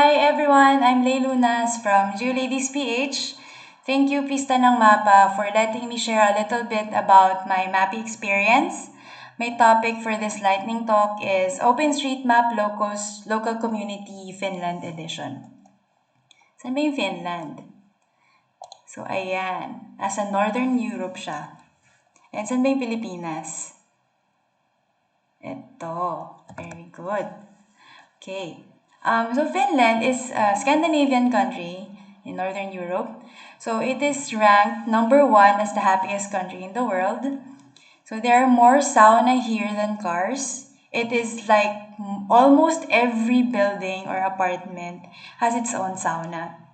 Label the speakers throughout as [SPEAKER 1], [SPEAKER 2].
[SPEAKER 1] Hi everyone, I'm Leigh Lunas from Ladies PH. Thank you Pista ng Mapa for letting me share a little bit about my mapping experience. My topic for this lightning talk is OpenStreetMap LOCOS Local Community Finland Edition. Saan ba yung Finland? So ayan, nasa Northern Europe siya. And saan ba yung Pilipinas? Ito, very good. Okay. So Finland is a Scandinavian country in Northern Europe. So it is ranked number 1 as the happiest country in the world. So there are more sauna here than cars. It is like almost every building or apartment has its own sauna.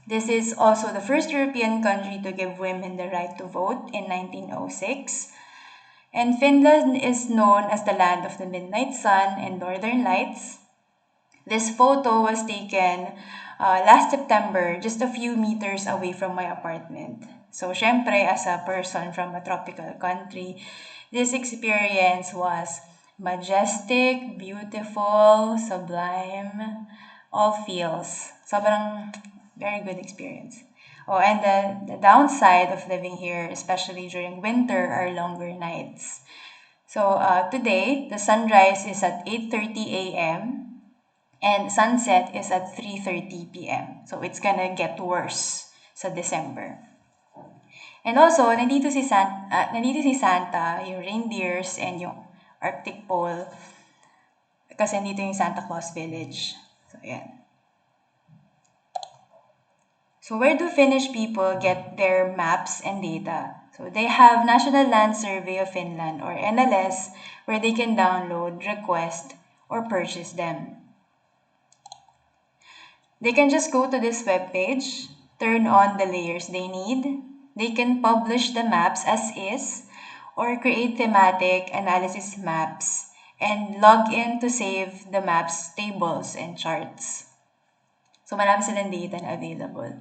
[SPEAKER 1] This is also the first European country to give women the right to vote in 1906. And Finland is known as the land of the midnight sun and northern lights. This photo was taken last September, just a few meters away from my apartment. So, syempre, as a person from a tropical country, this experience was majestic, beautiful, sublime, all feels. Sobrang very good experience. Oh, and the downside of living here, especially during winter, are longer nights. So, today, the sunrise is at 8:30 a.m. and sunset is at 3:30 p.m. So it's gonna get worse sa December. And also, nandito si Santa, yung reindeers and yung Arctic Pole kasi nandito yung Santa Claus Village. So, yan. So where do Finnish people get their maps and data? So they have National Land Survey of Finland or NLS where they can download, request, or purchase them. They can just go to this webpage, turn on the layers they need. They can publish the maps as is or create thematic analysis maps and log in to save the maps, tables, and charts. So marami silang data na available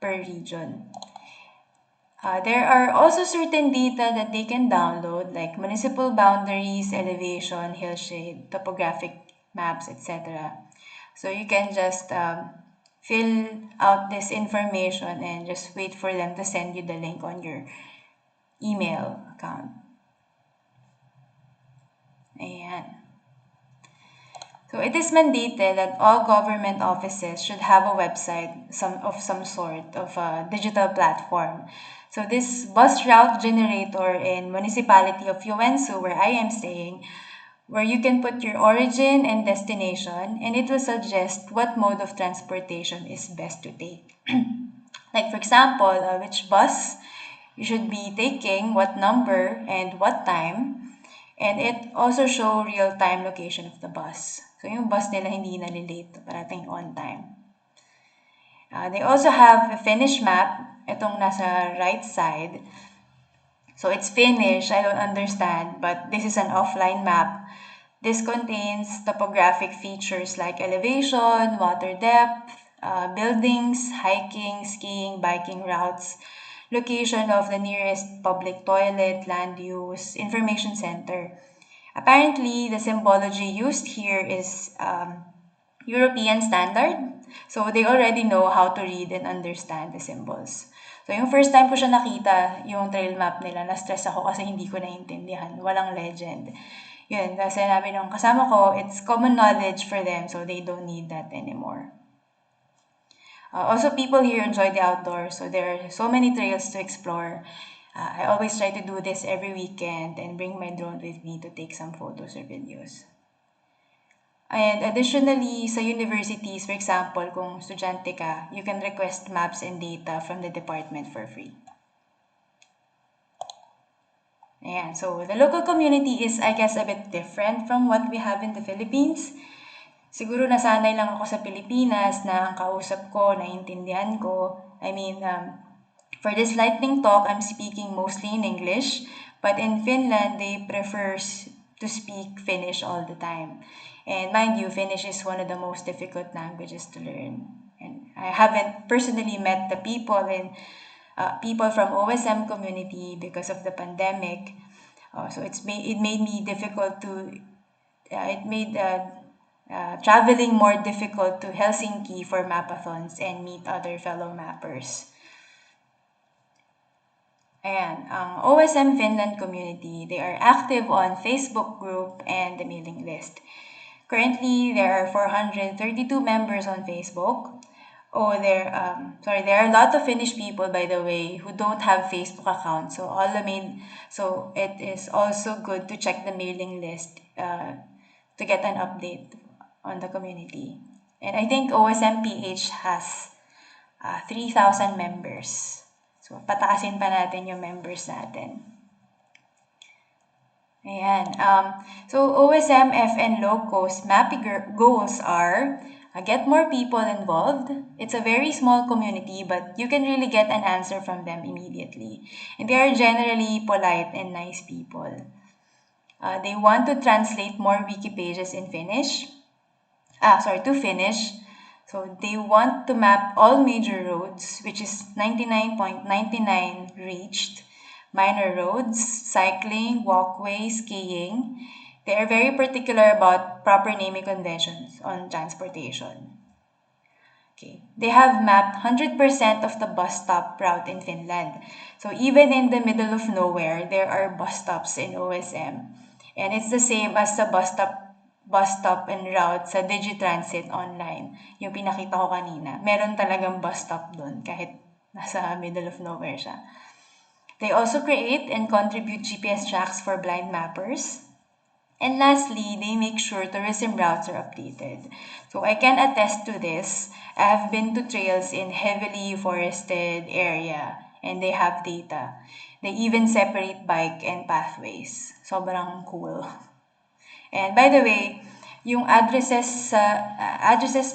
[SPEAKER 1] per region. There are also certain data that they can download like municipal boundaries, elevation, hillshade, topographic maps, etc. So you can just fill out this information and just wait for them to send you the link on your email account. Ayan. So it is mandated that all government offices should have a website of some sort of a digital platform. So this bus route generator in municipality of Joensuu, where I am staying, where you can put your origin and destination, and it will suggest what mode of transportation is best to take. Like, for example, which bus you should be taking, what number, and what time. And it also show real-time location of the bus. So, yung bus nila hindi nalilate, parating on time. They also have a Finnish map, itong nasa right side. So it's Finnish, I don't understand, but this is an offline map. This contains topographic features like elevation, water depth, buildings, hiking, skiing, biking routes, location of the nearest public toilet, land use, information center. Apparently, the symbology used here is European standard. So they already know how to read and understand the symbols. So yung first time ko siya nakita, yung trail map nila, na-stress ako kasi hindi ko naiintindihan. Walang legend. Yun, kasi namin nung kasama ko, it's common knowledge for them, so they don't need that anymore. Also, people here enjoy the outdoors, so there are so many trails to explore. I always try to do this every weekend and bring my drone with me to take some photos or videos. And additionally, sa universities, for example, kung estudyante ka, you can request maps and data from the department for free. Ayan, so the local community is, I guess, a bit different from what we have in the Philippines. Siguro nasanay lang ako sa Pilipinas na ang kausap ko, naiintindihan ko. I mean, for this lightning talk, I'm speaking mostly in English, but in Finland, they prefer to speak Finnish all the time. And mind you, Finnish is one of the most difficult languages to learn. And I haven't personally met the people people from OSM community because of the pandemic. So it made me difficult to it made traveling more difficult to Helsinki for mapathons and meet other fellow mappers. Ayan, ang OSM Finland community, they are active on Facebook group and the mailing list. Currently, there are 432 members on Facebook. There are a lot of Finnish people, by the way, who don't have Facebook accounts. So it is also good to check the mailing list to get an update on the community. And I think OSMPH has 3,000 members. So, pataasin pa natin yung members natin. Ayan. So, OSM, and LOCOS mapping goals are get more people involved. It's a very small community, but you can really get an answer from them immediately. And they are generally polite and nice people. They want to translate more wiki pages in Finnish. To Finnish. So they want to map all major roads, which is 99.99 reached, minor roads, cycling, walkways, skiing. They are very particular about proper naming conventions on transportation. Okay. They have mapped 100% of the bus stop route in Finland. So even in the middle of nowhere, there are bus stops in OSM. And it's the same as the bus stop and route sa Digitransit online. Yung pinakita ko kanina. Meron talagang bus stop dun kahit nasa middle of nowhere siya. They also create and contribute GPS tracks for blind mappers. And lastly, they make sure tourism routes are updated. So I can attest to this. I have been to trails in heavily forested area and they have data. They even separate bike and pathways. Sobrang cool. And by the way, yung addresses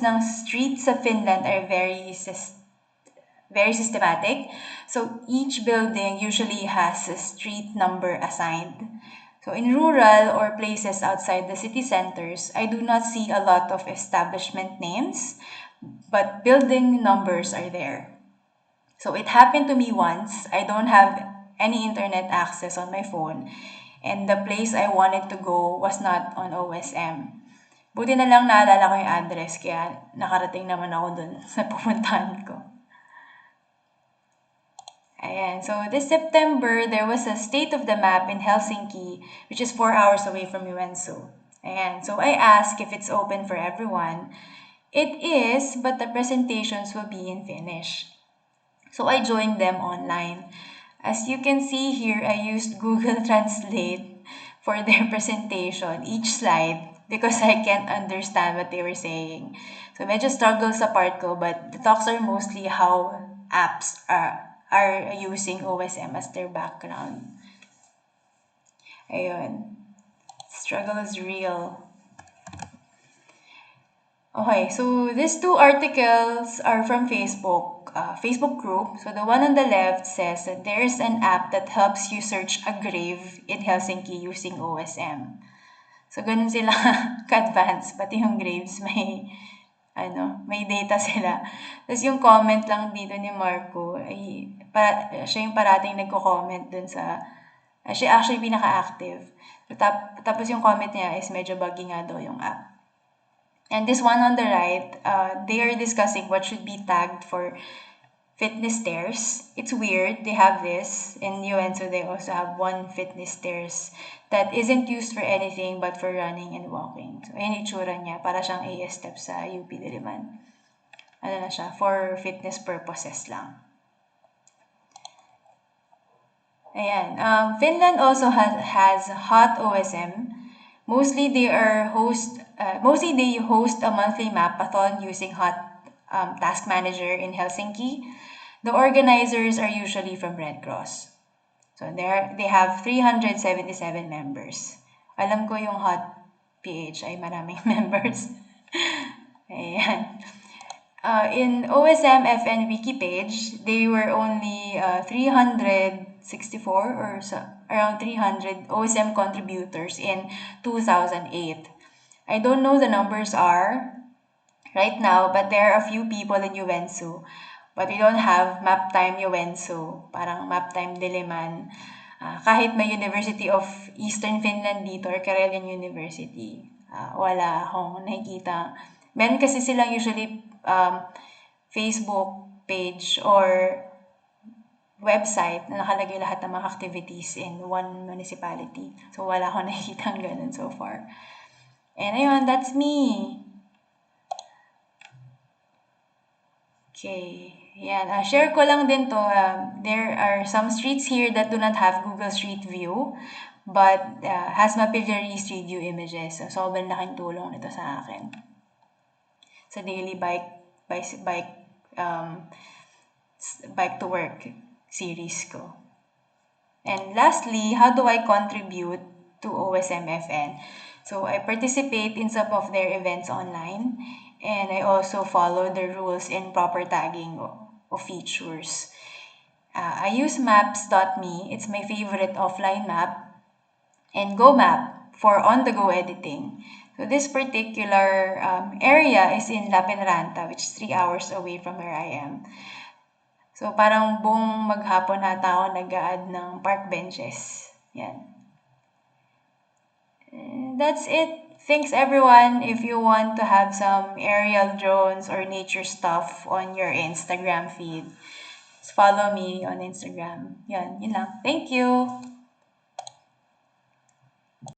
[SPEAKER 1] ng streets sa Finland are very systematic. So each building usually has a street number assigned. So in rural or places outside the city centers, I do not see a lot of establishment names, but building numbers are there. So it happened to me once. I don't have any internet access on my phone, and the place I wanted to go was not on OSM. Buti na lang naalala ko yung address, kaya nakarating naman ako dun sa pupuntahan ko. Ayan, so this September, there was a State of the Map in Helsinki, which is 4 hours away from Joensuu. Ayan, so I asked if it's open for everyone. It is, but the presentations will be in Finnish. So I joined them online. As you can see here, I used Google Translate for their presentation, each slide, because I can't understand what they were saying. So medyo struggle sa part ko, but the talks are mostly how apps are using OSM as their background. Ayun. Struggle is real. Okay, so these two articles are from Facebook group. So the one on the left says that there's an app that helps you search a grave in Helsinki using OSM. So ganun sila ka-advanced, pati yung graves may data sila. Tapos yung comment lang dito ni Marco, siya yung parating nagko-comment dun sa, siya actually pinaka-active. So, tapos yung comment niya is medyo buggy nga daw yung app. And this one on the right, they are discussing what should be tagged for fitness stairs. It's weird, they have this. In Joensuu, they also have one fitness stairs that isn't used for anything but for running and walking. So, ayun itsura niya. Para siyang AS step sa UP Diliman. Ano na siya? For fitness purposes lang. Ayan. Finland also has HOTOSM. Mostly they host a monthly mapathon using Task Manager in Helsinki. The organizers are usually from Red Cross. So they have 377 members. Alam ko yung PH ay maraming members. Ayan. In OSM FN wiki page, they were only 364 or around 300 OSM contributors in 2008. I don't know the numbers are right now, but there are a few people in Joensuu. But we don't have Map Time Joensuu, parang Map Time Diliman. Kahit may University of Eastern Finland dito or Karelian University. wala akong nakikita. Meron kasi silang usually Facebook page or website na nakalagay lahat ng mga activities in one municipality. So, wala akong nakikita ganun so far. And ayun, that's me. Okay. Yan. Share ko lang din to. There are some streets here that do not have Google Street View but has Mapillary Street View images. So, sobrang laking tulong nito sa akin. Sa daily bike to work series ko. And lastly, how do I contribute to OSM FN? So I participate in some of their events online, and I also follow the rules in proper tagging of features. I use maps.me, it's my favorite offline map, and GoMap for on-the-go editing. So this particular area is in La Penranta, which is 3 hours away from where I am. So parang buong maghapon ata ako nag-a-add ng park benches. Yan. That's it. Thanks everyone. If you want to have some aerial drones or nature stuff on your Instagram feed, follow me on Instagram. Yan, yun lang. Thank you.